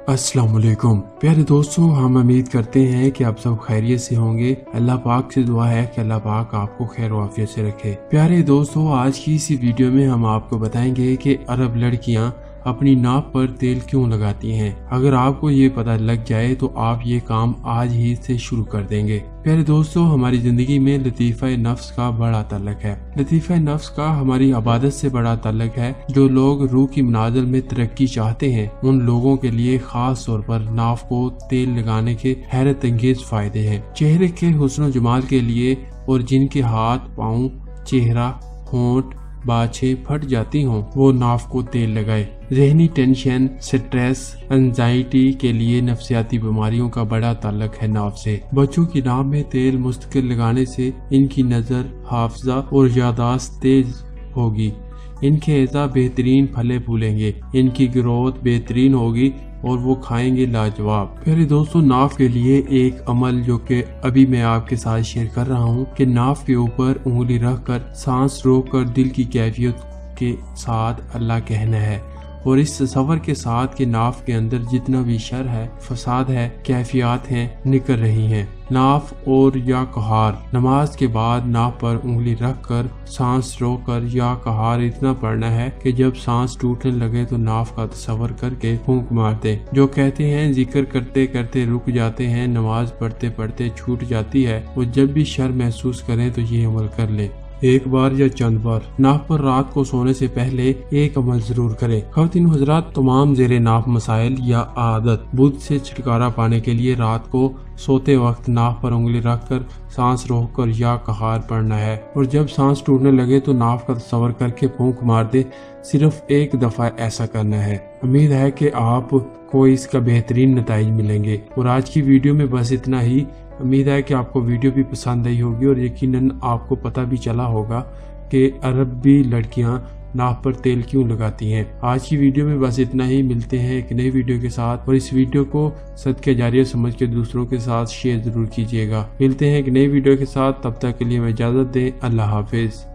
अस्सलाम वालेकुम प्यारे दोस्तों, हम उम्मीद करते हैं कि आप सब खैरियत से होंगे। अल्लाह पाक से दुआ है कि अल्लाह पाक आपको खैर वाफियत से रखे। प्यारे दोस्तों, आज की इसी वीडियो में हम आपको बताएंगे कि अरब लड़कियां अपनी नाप पर तेल क्यों लगाती हैं। अगर आपको ये पता लग जाए तो आप ये काम आज ही से शुरू कर देंगे। प्यारे दोस्तों, हमारी जिंदगी में लतीफ़ा नफ्स का बड़ा ताल्लुक है। लतीफ़ा नफ्स का हमारी इबादत से बड़ा ताल्लुक है। जो लोग रूह की मनाजिल में तरक्की चाहते हैं, उन लोगों के लिए खास तौर पर नाफ को तेल लगाने के हैरत अंगेज फायदे हैं। चेहरे के हुस्न जमाल के लिए और जिनके हाथ, पाँव, चेहरा, होंठ, बाछें फट जाती हों, वो नाफ को तेल लगाए। ज़हनी टेंशन, स्ट्रेस, एंजाइटी के लिए नफ्सियाती बीमारियों का बड़ा ताल्लुक है नाफ से। बच्चों की नाफ में तेल मुस्तकिल लगाने से इनकी नजर, हाफजा और यादाश्त तेज होगी। इनके एज़ा बेहतरीन फले फूलेंगे, इनकी ग्रोथ बेहतरीन होगी और वो खाएंगे लाजवाब। प्यारे दोस्तों, नाफ के लिए एक अमल जो कि अभी मैं आपके साथ शेयर कर रहा हूँ कि नाफ के ऊपर उंगली रखकर सांस रोककर दिल की कैफियत के साथ अल्लाह कहना है और इस तसव्वुर के साथ कि नाफ के अंदर जितना भी शर है, फसाद है, कैफियत हैं, निकल रही हैं। नाफ और या कहार, नमाज के बाद नाफ पर उंगली रखकर सांस रोककर या कहार इतना पढ़ना है कि जब सांस टूटने लगे तो नाफ का तसव्वुर करके फूंक मार दे। जो कहते हैं जिक्र करते करते रुक जाते हैं, नमाज पढ़ते पढ़ते छूट जाती है, और जब भी शर महसूस करें तो ये अमल कर ले। एक बार या चंद बार नाफ पर रात को सोने से पहले एक अमल जरूर करें। ख़वातीन हज़रात, तमाम ज़ेरे नाफ मसाइल या आदत बुध से छुटकारा पाने के लिए रात को सोते वक्त नाफ पर उंगली रखकर सांस रोककर या कहार पढ़ना है, और जब सांस टूटने लगे तो नाफ का तसव्वुर करके फूंक मार दे। सिर्फ एक दफा ऐसा करना है। उम्मीद है कि आपको इसका बेहतरीन नताइज मिलेंगे। और आज की वीडियो में बस इतना ही। उम्मीद है कि आपको वीडियो भी पसंद आई होगी और यकीनन आपको पता भी चला होगा कि अरबी लड़कियां नाफ पर तेल क्यों लगाती हैं। आज की वीडियो में बस इतना ही। मिलते हैं एक नई वीडियो के साथ, और इस वीडियो को सदका जारिया समझ के दूसरों के साथ शेयर जरूर कीजिएगा। मिलते हैं एक नई वीडियो के साथ, तब तक के लिए मैं इजाजत दें। अल्लाह हाफिज।